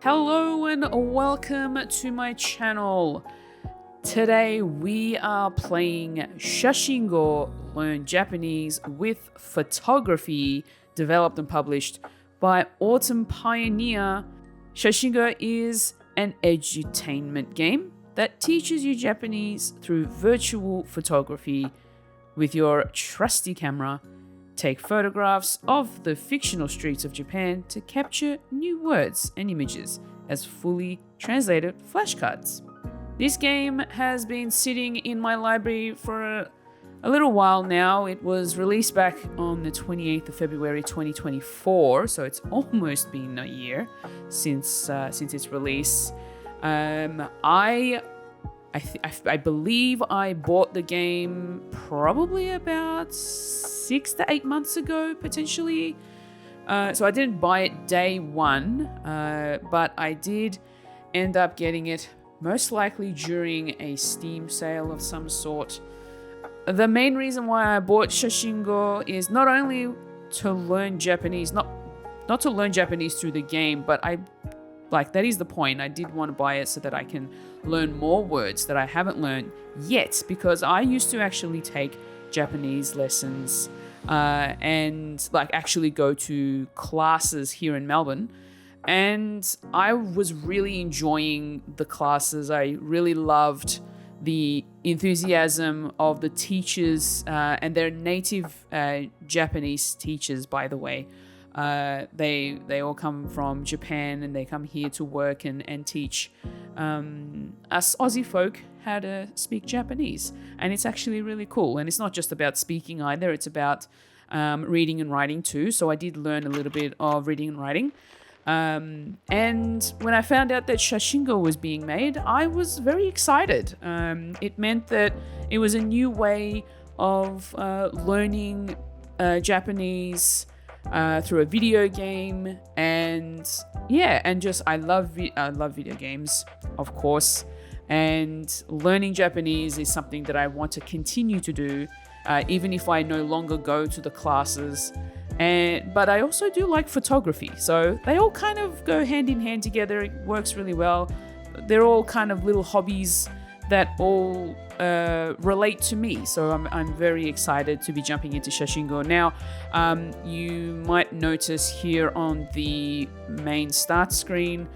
Hello and welcome to my channel. Today we are playing Shashingo Learn Japanese with photography, developed and published by Autumn Pioneer. Shashingo is an edutainment game that teaches you Japanese through virtual photography. With your trusty camera, take photographs of the fictional streets of Japan to capture new words and images as fully translated flashcards. This game has been sitting in my library for a little while now. It was released back on the 28th of February 2024, so it's almost been a year since its release. I believe I bought the game probably about 6 to 8 months ago, potentially. So I didn't buy it day one, but I did end up getting it most likely during a Steam sale of some sort. The main reason why I bought Shashingo is not only to learn Japanese, not to learn Japanese through the game, but that is the point. I did want to buy it so that I can learn more words that I haven't learned yet, because I used to actually take Japanese lessons and actually go to classes here in Melbourne. And I was really enjoying the classes. I really loved the enthusiasm of the teachers, and they're native Japanese teachers, by the way. They all come from Japan, and they come here to work and teach us Aussie folk how to speak Japanese. And it's actually really cool. And it's not just about speaking either, it's about reading and writing too. So I did learn a little bit of reading and writing. And when I found out that Shashingo was being made, I was very excited. It meant that it was a new way of learning Japanese through a video game, and I love video games, of course, and learning Japanese is something that I want to continue to do, even if I no longer go to the classes. But I also do like photography, so they all kind of go hand in hand together. It works really well. They're all kind of little hobbies that all relate to me, so I'm very excited to be jumping into Shashingo. Now, you might notice here on the main start screen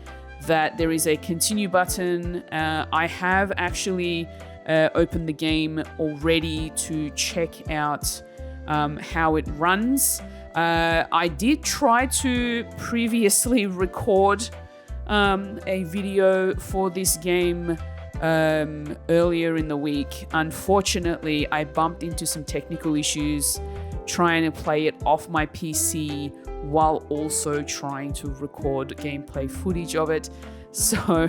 that there is a continue button. I have actually opened the game already to check out how it runs. I did try to previously record a video for this game earlier in the week. Unfortunately, I bumped into some technical issues trying to play it off my PC while also trying to record gameplay footage of it. So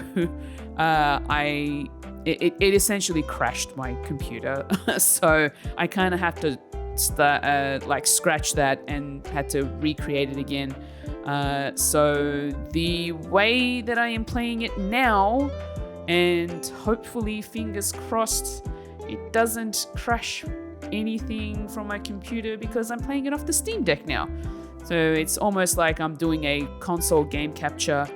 it essentially crashed my computer. So I kind of have to scratch that and had to recreate it again. So the way that I am playing it now, and hopefully, fingers crossed, it doesn't crash anything from my computer, because I'm playing it off the Steam Deck now. So it's almost like I'm doing a console game capture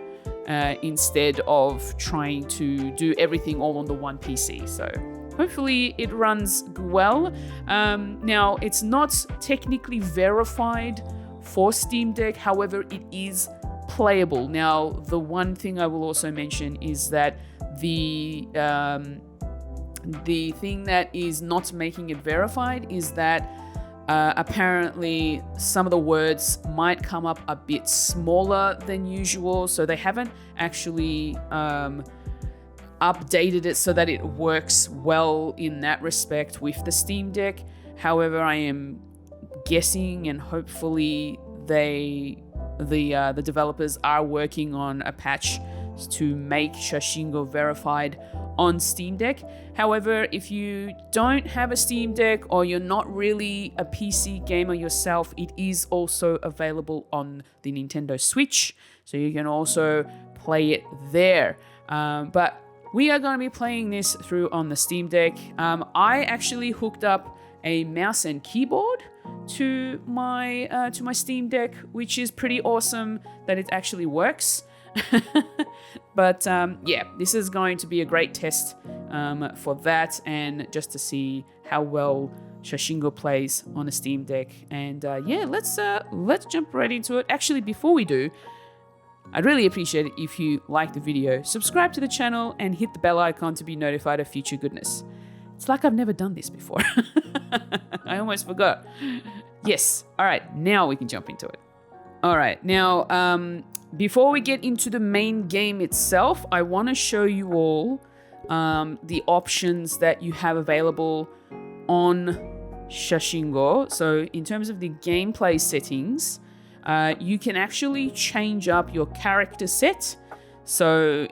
instead of trying to do everything all on the one PC. So hopefully it runs well. Now, it's not technically verified for Steam Deck, however, it is playable. Now, the one thing I will also mention is that the thing that is not making it verified is that apparently some of the words might come up a bit smaller than usual, so they haven't actually updated it so that it works well in that respect with the Steam Deck. However, I am guessing, and hopefully the developers are working on a patch to make Shashingo verified on Steam Deck. However, if you don't have a Steam Deck or you're not really a PC gamer yourself, it is also available on the Nintendo Switch, so you can also play it there. But we are going to be playing this through on the Steam Deck. I actually hooked up a mouse and keyboard to my Steam Deck, which is pretty awesome that it actually works. But yeah, this is going to be a great test for that, and just to see how well Shashingo plays on a Steam Deck. And yeah, let's jump right into it. Actually, before we do, I'd really appreciate it if you like the video, subscribe to the channel, and hit the bell icon to be notified of future goodness. It's like I've never done this before. I almost forgot. Yes. All right, now we can jump into it. All right, now before we get into the main game itself, I want to show you all the options that you have available on Shashingo. So in terms of the gameplay settings, you can actually change up your character set. So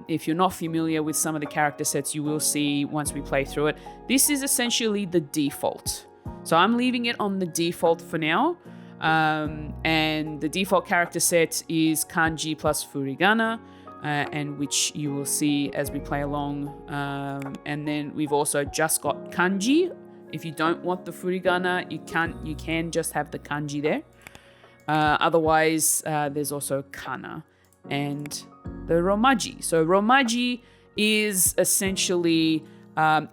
if you're not familiar with some of the character sets, you will see once we play through it. This is essentially the default. So I'm leaving it on the default for now. And the default character set is kanji plus furigana, and which you will see as we play along. And then we've also just got kanji. If you don't want the furigana, you can just have the kanji there. Otherwise, there's also kana and the romaji. So romaji is essentially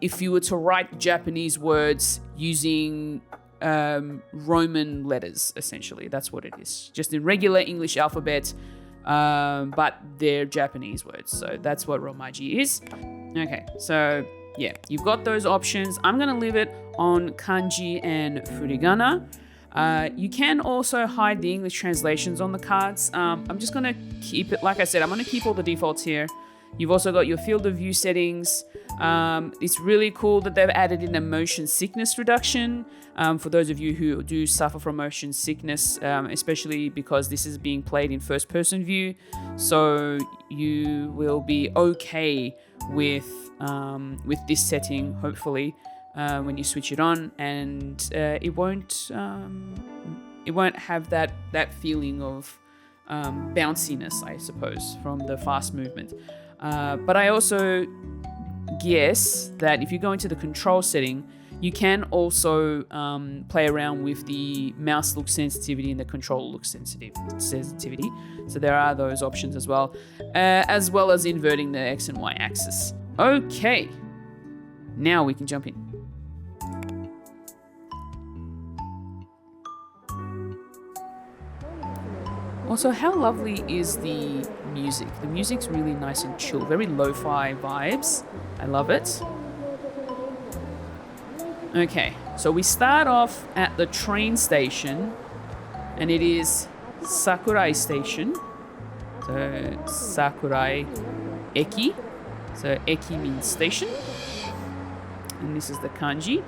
if you were to write Japanese words using Roman letters, essentially. That's what it is. Just in regular English alphabet, but they're Japanese words. So that's what romaji is. Okay, so yeah, you've got those options. I'm going to leave it on kanji and furigana. You can also hide the English translations on the cards. I'm just going to keep it, like I said, I'm going to keep all the defaults here. You've also got your field of view settings. It's really cool that they've added in a motion sickness reduction for those of you who do suffer from motion sickness, especially because this is being played in first person view. So you will be okay with this setting, hopefully, when you switch it on, and it won't have that feeling of bounciness, I suppose, from the fast movement. But I also guess that if you go into the control setting, you can also play around with the mouse look sensitivity and the controller look sensitivity. So there are those options as well as inverting the X and Y axis. Okay, now we can jump in. Also, how lovely is the music? The music's really nice and chill, very lo-fi vibes. I love it. Okay, so we start off at the train station, and it is Sakurai Station. So Sakurai Eki. So Eki means station. And this is the kanji.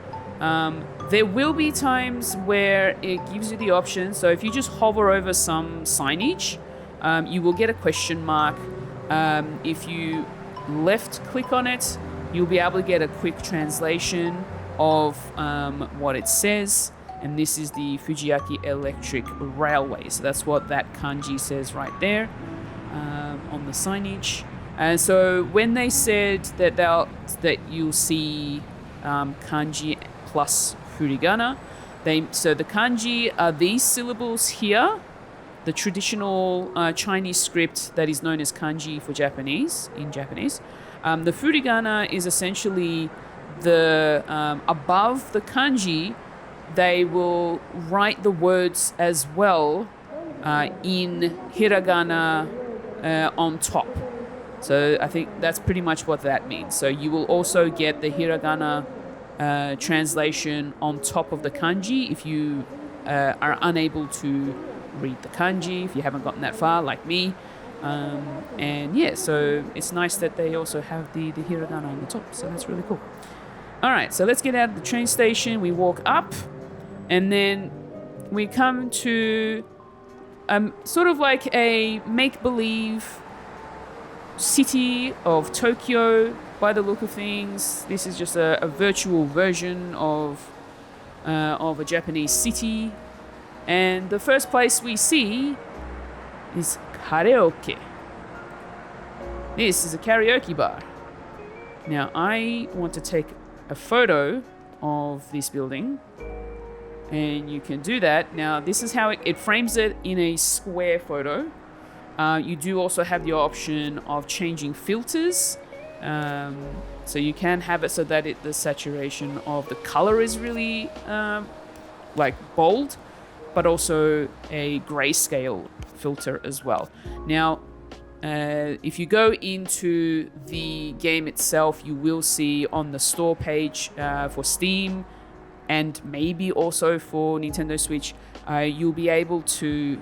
There will be times where it gives you the option. So if you just hover over some signage, you will get a question mark. If you left click on it, you'll be able to get a quick translation of what it says. And this is the Fujiaki Electric Railway. So that's what that kanji says right there on the signage. And so when they said that you'll see kanji plus furigana, so the kanji are these syllables here, the traditional Chinese script that is known as kanji for Japanese, in Japanese. The furigana is essentially the above the kanji, they will write the words as well in hiragana on top. So I think that's pretty much what that means. So you will also get the hiragana translation on top of the kanji if you are unable to read the kanji, if you haven't gotten that far like me. And yeah, so it's nice that they also have the hiragana on the top. So that's really cool. All right, so let's get out of the train station. We walk up, and then we come to sort of like a make-believe city of Tokyo by the look of things. This is just a virtual version of a Japanese city. And the first place we see is karaoke. This is a karaoke bar. Now, I want to take a photo of this building, and you can do that. Now, this is how it frames it in a square photo. You do also have the option of changing filters. So you can have it so that the saturation of the color is really like bold, but also a grayscale filter as well. Now, if you go into the game itself, you will see on the store page for Steam and maybe also for Nintendo Switch, you'll be able to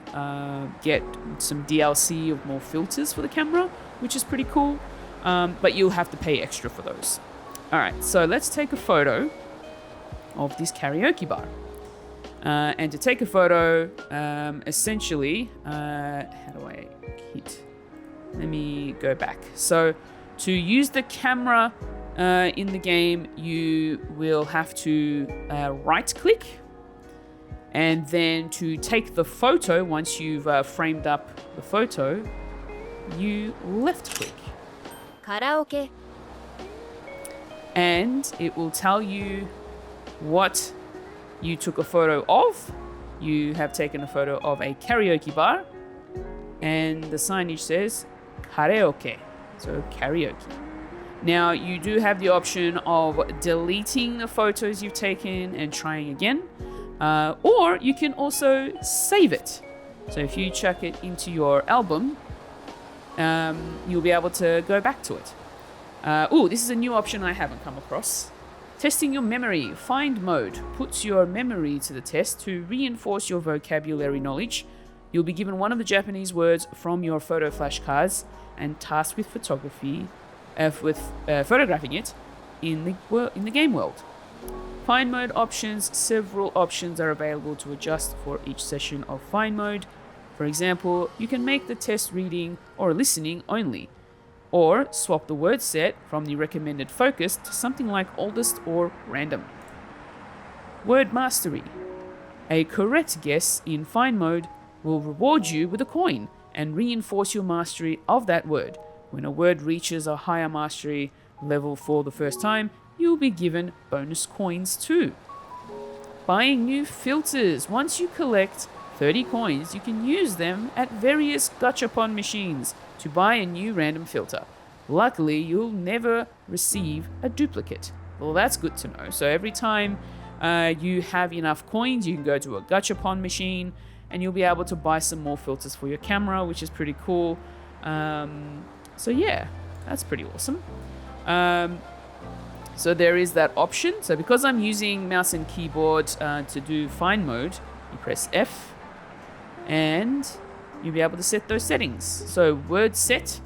get some DLC of more filters for the camera, which is pretty cool. But you'll have to pay extra for those. All right, so let's take a photo of this karaoke bar. And to take a photo, essentially, how do I hit? Let me go back. So to use the camera in the game, you will have to right click. And then to take the photo, once you've framed up the photo, you left click. Karaoke. And it will tell you what you took a photo of. You have taken a photo of a karaoke bar. And the signage says karaoke, so karaoke. Now, you do have the option of deleting the photos you've taken and trying again. Or you can also save it. So if you chuck it into your album, you'll be able to go back to it. This is a new option I haven't come across. Testing your memory. Find mode puts your memory to the test to reinforce your vocabulary knowledge. You'll be given one of the Japanese words from your photo flashcards and tasked with photographing it in the game world. Find mode options. Several options are available to adjust for each session of find mode. For example, you can make the test reading or listening only, or swap the word set from the recommended focus to something like oldest or random. Word mastery. A correct guess in find mode will reward you with a coin and reinforce your mastery of that word. When a word reaches a higher mastery level for the first time, you'll be given bonus coins too. Buying new filters. Once you collect 30 coins, you can use them at various gachapon machines to buy a new random filter. Luckily, you'll never receive a duplicate. Well, that's good to know. So every time you have enough coins, you can go to a gachapon machine and you'll be able to buy some more filters for your camera, which is pretty cool. So yeah, that's pretty awesome. So there is that option. So because I'm using mouse and keyboard to do find mode, you press F and you'll be able to set those settings. So word set,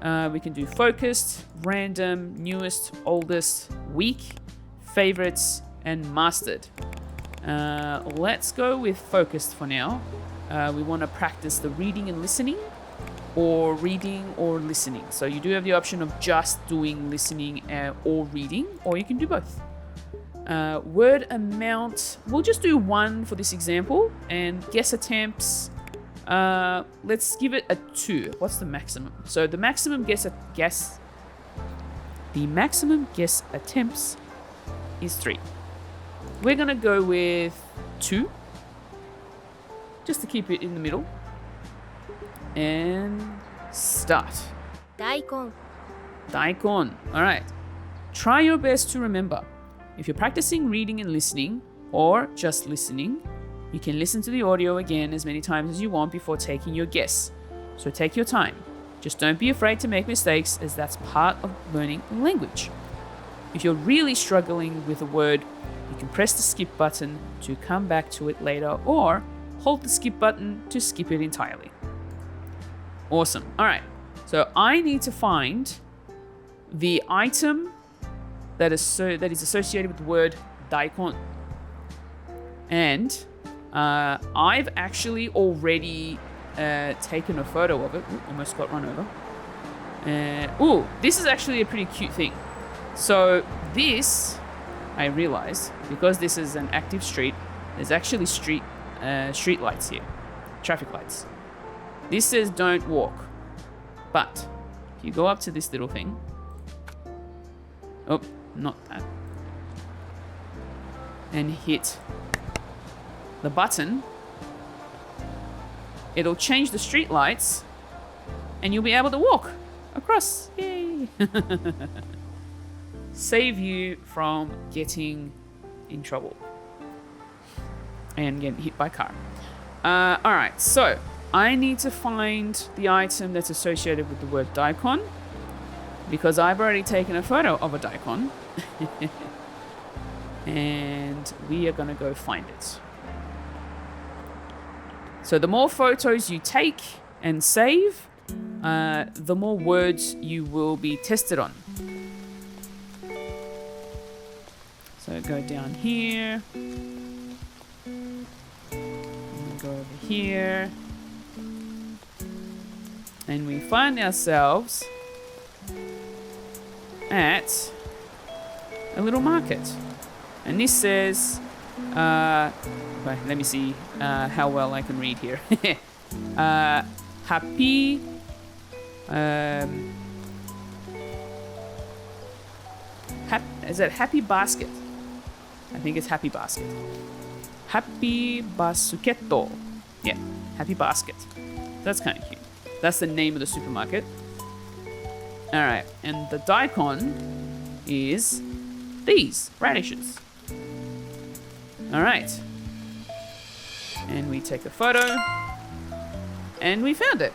we can do focused, random, newest, oldest, weak, favorites, and mastered. Let's go with focused for now. We want to practice the reading and listening, or reading or listening. So you do have the option of just doing listening or reading, or you can do both. Word amount, we'll just do 1 for this example, and guess attempts, let's give it a 2. What's the maximum? So the maximum guess attempts is 3. We're gonna go with 2, just to keep it in the middle. And start. Daikon. Daikon. All right. Try your best to remember. If you're practicing reading and listening, or just listening, you can listen to the audio again as many times as you want before taking your guess. So take your time. Just don't be afraid to make mistakes, as that's part of learning a language. If you're really struggling with a word, you can press the skip button to come back to it later, or hold the skip button to skip it entirely. Awesome. All right. So I need to find the item that is associated with the word daikon. And I've actually already taken a photo of it. Ooh, almost got run over. This is actually a pretty cute thing. So this, I realized, because this is an active street, there's actually street lights here, traffic lights. This says don't walk, but if you go up to this little thing, not that, and hit the button, it'll change the street lights and you'll be able to walk across. Yay! Save you from getting in trouble and getting hit by a car. All right, so I need to find the item that's associated with the word daikon because I've already taken a photo of a daikon. And we are going to go find it. So the more photos you take and save, the more words you will be tested on. So go down here. Go over here. And we find ourselves at a little market. And this says, wait, let me see how well I can read here. Happy, is it Happy Basket? I think it's Happy Basket. Happy Basuketto. Yeah, Happy Basket. That's kind of cute. That's the name of the supermarket. All right, and the daikon is these radishes. All right. And we take a photo. And we found it.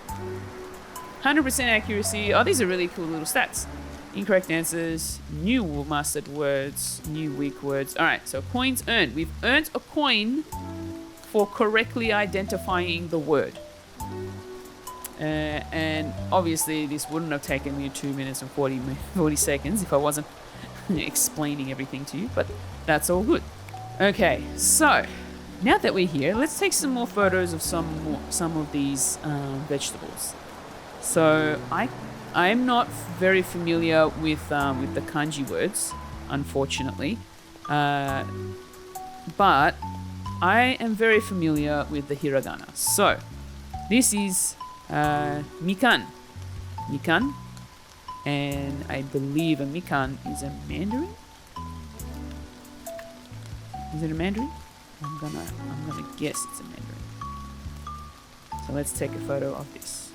100% accuracy. Oh, these are really cool little stats. Incorrect answers, new mastered words, new weak words. All right, so coins earned. We've earned a coin for correctly identifying the word. And obviously this wouldn't have taken me 2 minutes and 40 seconds if I wasn't explaining everything to you, but that's all good. Okay, so now that we're here, let's take some more photos of some of these vegetables. So I'm not very familiar with the kanji words, unfortunately, but I am very familiar with the hiragana. So this is mikan, and I believe a mikan is a mandarin. Is it a mandarin? I'm gonna guess it's a mandarin. So let's take a photo of this.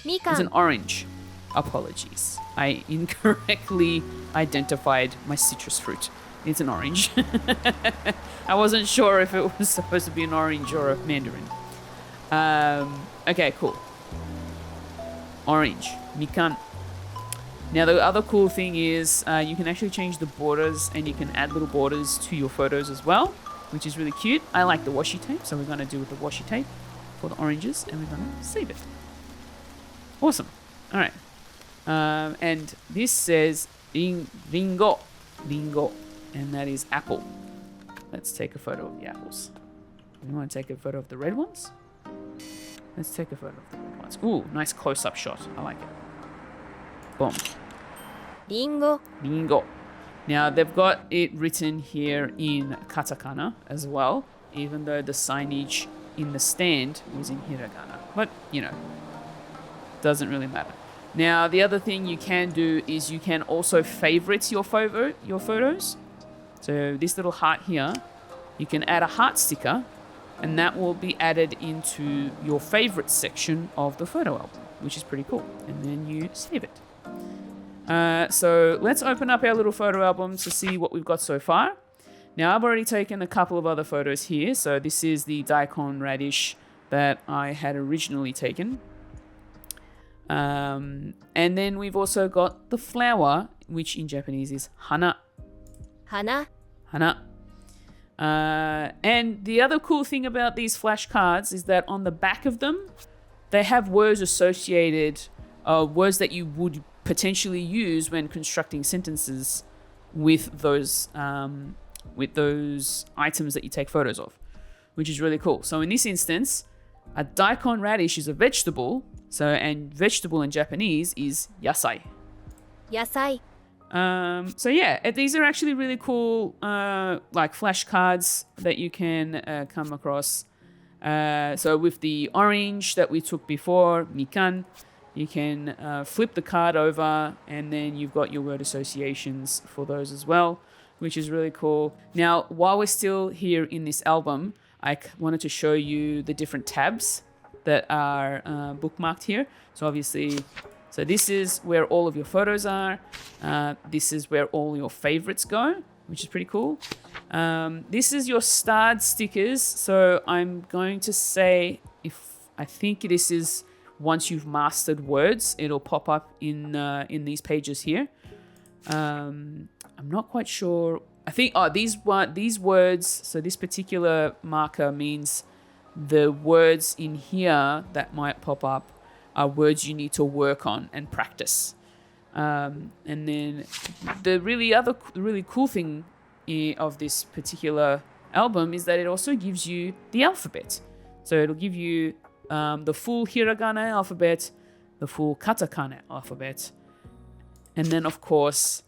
It's an orange. Apologies. I incorrectly identified my citrus fruit. It's an orange. I wasn't sure if it was supposed to be an orange or a mandarin. Okay, cool. Orange. Mikan. Now the other cool thing is you can actually change the borders and you can add little borders to your photos as well, which is really cute. I like the washi tape, so we're going to do with the washi tape for the oranges and we're going to save it. Awesome. All right. And this says ringo, and that is apple. Let's take a photo of the apples. We want to take a photo of the red ones? Let's take a photo of the red ones. Ooh, nice close-up shot. I like it. Boom. Ringo. Now, they've got it written here in katakana as well, even though the signage in the stand was in hiragana. But, doesn't really matter. Now, the other thing you can do is you can also favorite your photos. So this little heart here, you can add a heart sticker, and that will be added into your favorite section of the photo album, which is pretty cool. And then you save it. So let's open up our little photo album to see what we've got so far. Now, I've already taken a couple of other photos here. So this is the daikon radish that I had originally taken. And then we've also got the flower, which in Japanese is hana. Hana. And the other cool thing about these flashcards is that on the back of them, they have words associated, words that you would potentially use when constructing sentences with those items that you take photos of, which is really cool. So in this instance, a daikon radish is a vegetable. And vegetable in Japanese is yasai. Yasai. So yeah, these are actually really cool, like flashcards that you can come across. So with the orange that we took before, mikan, you can flip the card over and then you've got your word associations for those as well, which is really cool. Now, while we're still here in this album, I wanted to show you the different tabs that are bookmarked here. So obviously, so this is where all of your photos are. This is where all your favorites go, which is pretty cool. This is your starred stickers. So I'm going to say, I think this is once you've mastered words, it'll pop up in these pages here. I'm not quite sure. I think these words. So this particular marker means the words in here that might pop up are words you need to work on and practice. And then the really cool thing of this particular album is that it also gives you the alphabet. So it'll give you the full hiragana alphabet, the full katakana alphabet, and then of course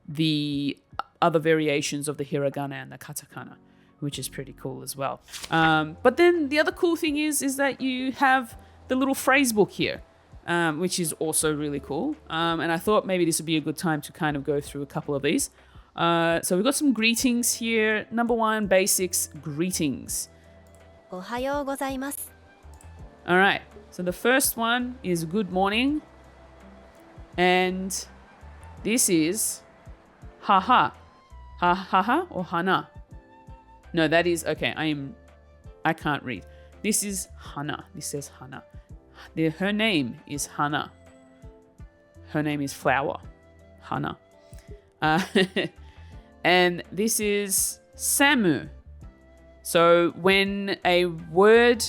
the other variations of the hiragana and the katakana, which is pretty cool as well. But then the other cool thing is that you have the little phrase book here, which is also really cool. And I thought maybe this would be a good time to kind of go through a couple of these. So we've got some greetings here. Number 1, basics, greetings. おはようございます。 All right. So the first one is good morning. And this is haha. Ha or hana? No, that is okay. I can't read. This is Hana. This says Hana. Her name is Hana. Her name is flower. Hana. And this is Samu. So when a word,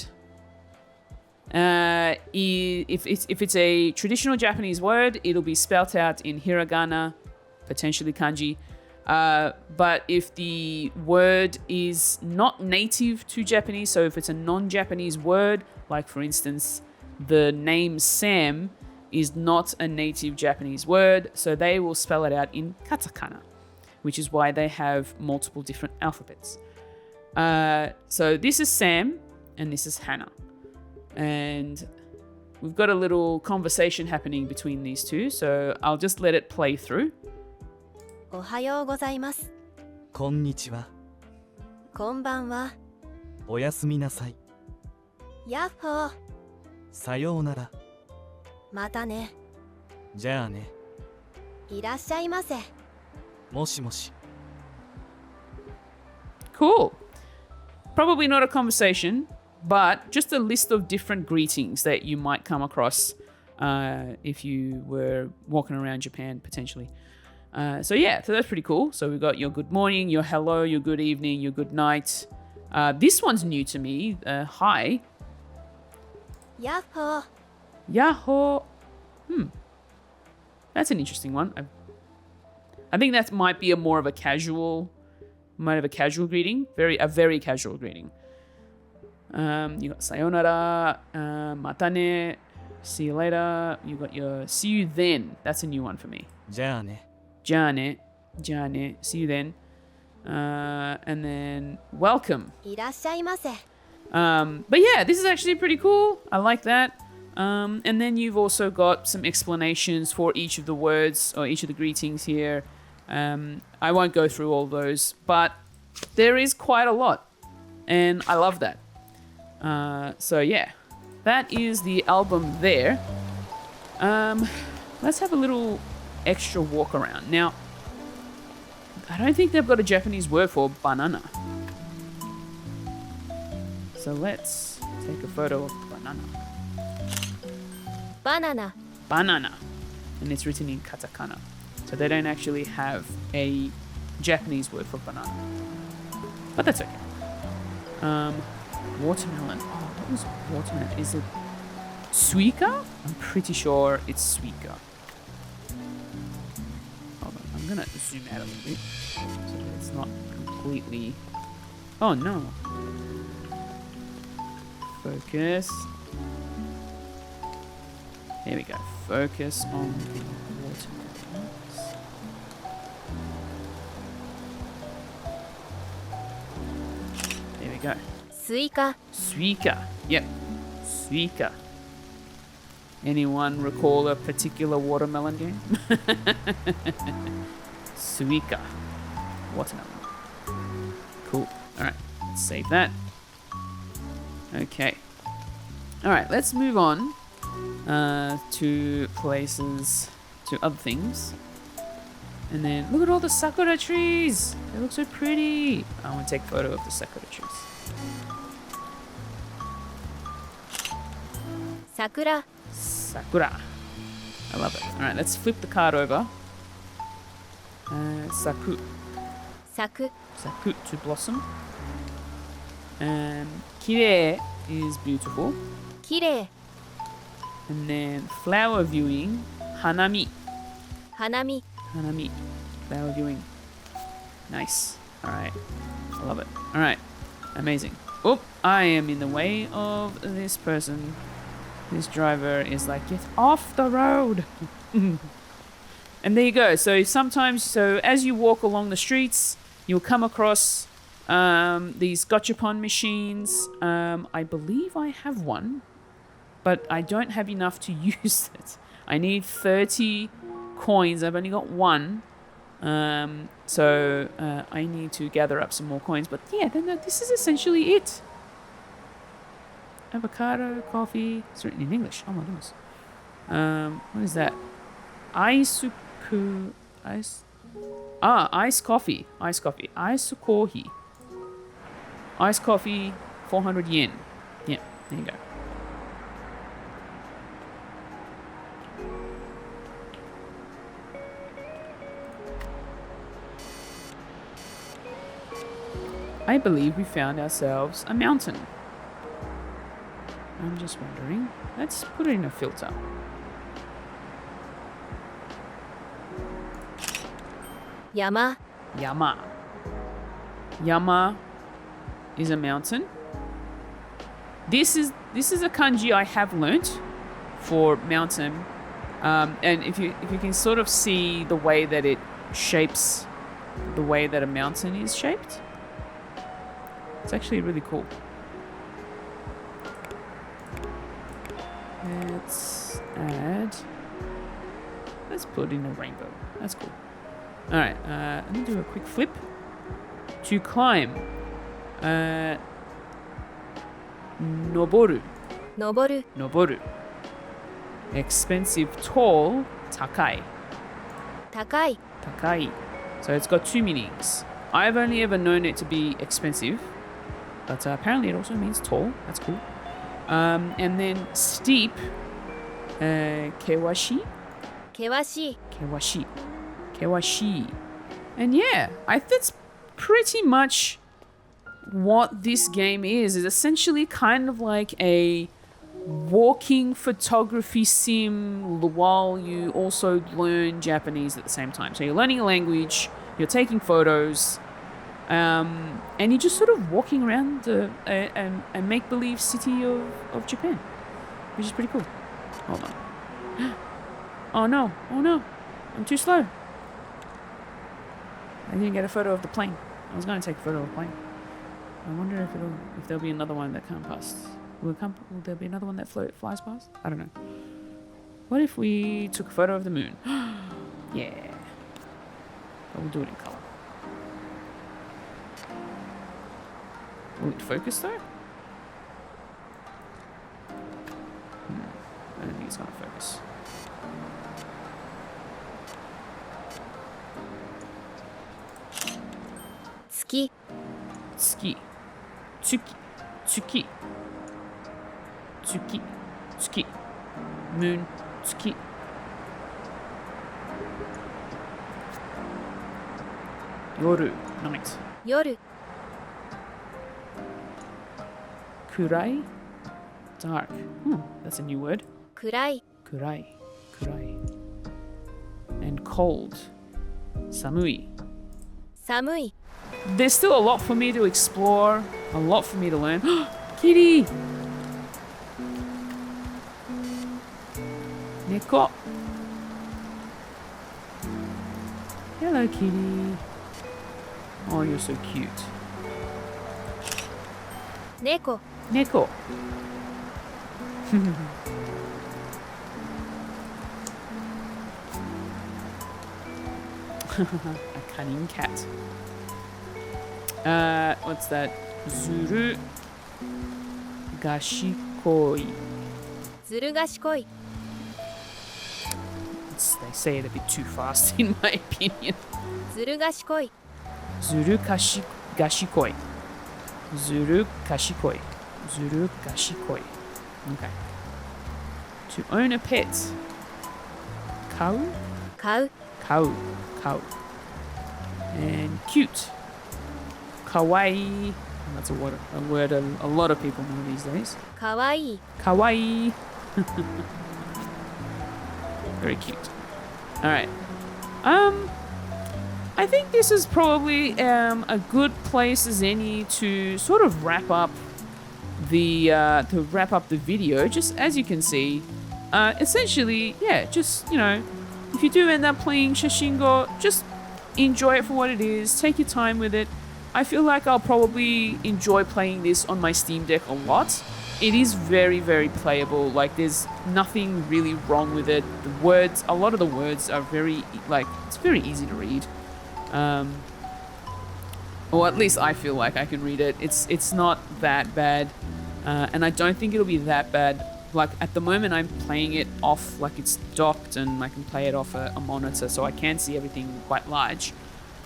if it's a traditional Japanese word, it'll be spelt out in hiragana, potentially kanji. But if the word is not native to Japanese, so if it's a non-Japanese word, like for instance, the name Sam is not a native Japanese word, so they will spell it out in katakana, which is why they have multiple different alphabets. So this is Sam and this is Hannah. And we've got a little conversation happening between these two, so I'll just let it play through. おはようございます。こんにちは。こんばんは。おやすみなさい。やっほー。さようなら。またね。じゃあね。いらっしゃいませ。もしもし。Cool. Probably not a conversation, but just a list of different greetings that you might come across if you were walking around Japan potentially. So that's pretty cool. So we've got your good morning, your hello, your good evening, your good night. This one's new to me. Hi. やっほー。 Yahoo. That's an interesting one. I think that might be more of a casual greeting. A very casual greeting. You got sayonara, matane, see you later. You got your see you then. That's a new one for me. じゃあね。 Jane, see you then. And then welcome. いらっしゃいませ。 But yeah, this is actually pretty cool. I like that. And then you've also got some explanations for each of the words or each of the greetings here. I won't go through all those, but there is quite a lot. And I love that. So yeah, that is the album there. Let's have a little extra walk around. Now, I don't think they've got a Japanese word for banana. So let's take a photo of banana. バナナ。 Banana. And it's written in katakana. So they don't actually have a Japanese word for banana. But that's okay. Watermelon. Oh, what was watermelon? Is it suika? I'm pretty sure it's suika. Hold on. I'm going to zoom out a little bit so that it's not completely... Oh, no. Focus. There we go. Focus on the watermelons. There we go. スイカ。 Suika. Yep. Suika. Anyone recall a particular watermelon game? Suika. Watermelon. Cool. Alright. Let's save that. Okay. All right, let's move on to places, to other things. And then look at all the sakura trees. They look so pretty. I want to take a photo of the sakura trees. Sakura. Sakura. I love it. All right, let's flip the card over. Saku. Saku. Saku, to blossom. Kirei is beautiful. Kirei. And then flower viewing, hanami. Hanami. Hanami. Flower viewing. Nice. All right. I love it. All right. Amazing. Oh, I am in the way of this person. This driver is like, get off the road. And there you go. So sometimes, as you walk along the streets, you'll come across these gachapon machines. I believe I have one, but I don't have enough to use it. I need 30 coins. I've only got one. So I need to gather up some more coins. But yeah, this is essentially it. Avocado, coffee. It's written in English. Oh my goodness. What is that? Iced coffee. Iced coffee. Iced coffee. Iced coffee, 400 yen. Yeah, there you go. I believe we found ourselves a mountain. I'm just wondering. Let's put it in a filter. Yama. Yama. Yama is a mountain. This is a kanji I have learnt for mountain. And if you can sort of see the way that it shapes the way that a mountain is shaped, it's actually really cool. Let's put in a rainbow. That's cool. All right, let me do a quick flip. To climb, noboru. Noboru. Noboru. Expensive, tall, takai. Takai. Takai. So it's got two meanings. I've only ever known it to be expensive, but apparently it also means tall. That's cool. And then steep, kewashi. Kewashi. Kewashi. Kewashi. And yeah, that's pretty much what this game is essentially kind of like a walking photography sim while you also learn Japanese at the same time. So you're learning a language, you're taking photos, and you're just sort of walking around a make-believe city of Japan, which is pretty cool. Hold on. Oh no, I'm too slow. I didn't get a photo of the plane. I was going to take a photo of the plane. I wonder if there'll be another one that comes past. Will there be another one that flies past? I don't know. What if we took a photo of the moon? Yeah. But we'll do it in color. Will it focus though? I don't think it's going to focus. Tsuki. Tsuki. Tsuki. Tsuki. Tsuki. Tsuki. Moon. Tsuki. Yoru. Night. Yoru. Kurai. Dark. That's a new word. Kurai. Kurai. Kurai. And cold. Samui. Samui. There's still a lot for me to explore, a lot for me to learn. Kitty! Neko. Hello, kitty. Oh, you're so cute. Neko. Neko. A cunning cat. What's that? Zuru. Gashikoi. ずる賢い They say it a bit too fast, in my opinion. ずる賢い Zuru gashikoi. Zuru kashikoi. Zuru kashikoi. Okay. To own a pet. Kau? 買う Kau. Kau. And cute. Kawaii. That's a word a lot of people know these days. かわいい Kawaii. Very cute. All right. I think this is probably a good place as any to sort of wrap up the video. Just as you can see, essentially, yeah, just if you do end up playing Shashingo, just enjoy it for what it is. Take your time with it. I feel like I'll probably enjoy playing this on my Steam Deck a lot. It is very, very playable. Like, there's nothing really wrong with it. The words, a lot of the words are very, it's very easy to read. Or at least I feel like I can read it. It's not that bad. And I don't think it'll be that bad. Like, at the moment, I'm playing it off, like, it's docked and I can play it off a monitor, so I can see everything quite large.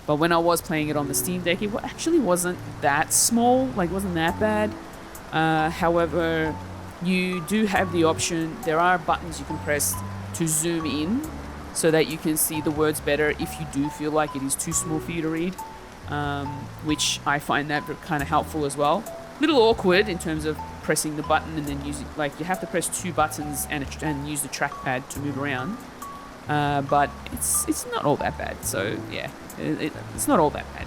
But when I was playing it on the Steam Deck, it actually wasn't that small. Like, it wasn't that bad. However, you do have the option, there are buttons you can press to zoom in so that you can see the words better if you do feel like it is too small for you to read, which I find that kind of helpful as well. A little awkward in terms of pressing the button and then using, like, you have to press two buttons and use the trackpad to move around, but it's not all that bad, so yeah, it's not all that bad.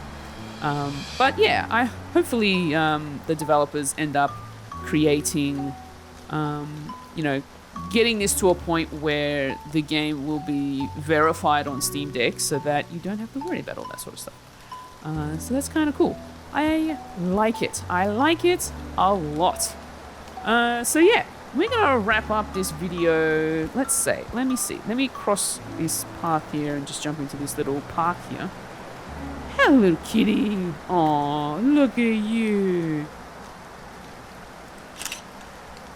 But yeah, hopefully the developers end up creating, getting this to a point where the game will be verified on Steam Deck so that you don't have to worry about all that sort of stuff. So that's kind of cool. I like it. I like it a lot. So yeah, we're going to wrap up this video. Let me see. Let me cross this path here and just jump into this little park here. Hello, kitty. Aw, look at you.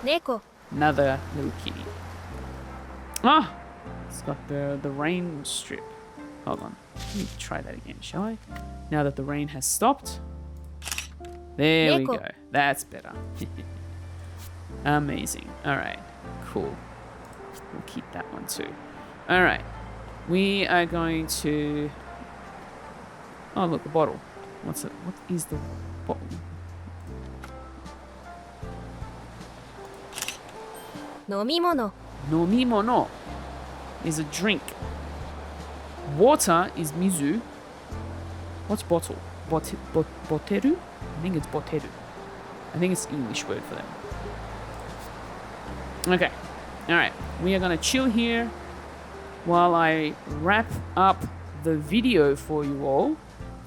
猫 Another little kitty. Ah, it's got the rain strip. Hold on. Let me try that again, shall I? Now that the rain has stopped. There we Neko. go. That's better. Amazing. All right. Cool. We'll keep that one too. All right. We are going to... Oh, look, a bottle. What's it? What is the bottle? Nomimono Nomimono is a drink. Water is mizu. What's bottle? Boteru? I think it's boteru. I think it's the English word for them. Okay. Alright. We are going to chill here while I wrap up the video for you all.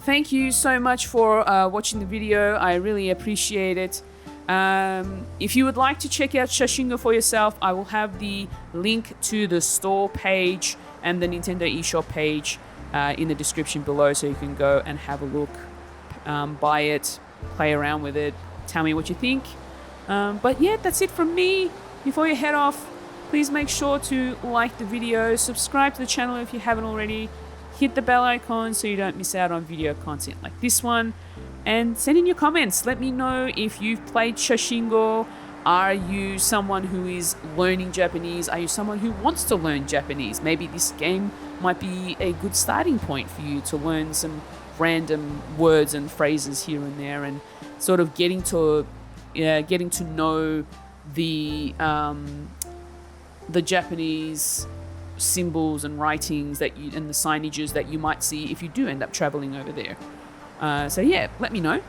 Thank you so much for watching the video. I really appreciate it. If you would like to check out Shashingo for yourself, I will have the link to the store page and the Nintendo eShop page in the description below, so you can go and have a look, buy it, play around with it, tell me what you think. But yeah, that's it from me. Before you head off, please make sure to like the video, subscribe to the channel if you haven't already, hit the bell icon so you don't miss out on video content like this one. And send in your comments. Let me know if you've played Shashingo. Are you someone who is learning Japanese? Are you someone who wants to learn Japanese? Maybe this game might be a good starting point for you to learn some random words and phrases here and there, and sort of getting to know the Japanese symbols and writings and the signages that you might see if you do end up traveling over there. So yeah, let me know.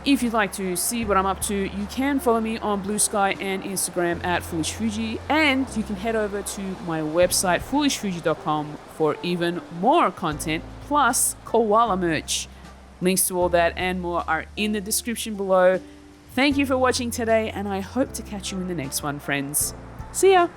If you'd like to see what I'm up to, you can follow me on Blue Sky and Instagram at FulishFuji, and you can head over to my website FulishFuji.com for even more content, plus koala merch. Links to all that and more are in the description below. Thank you for watching today, and I hope to catch you in the next one, friends. See ya!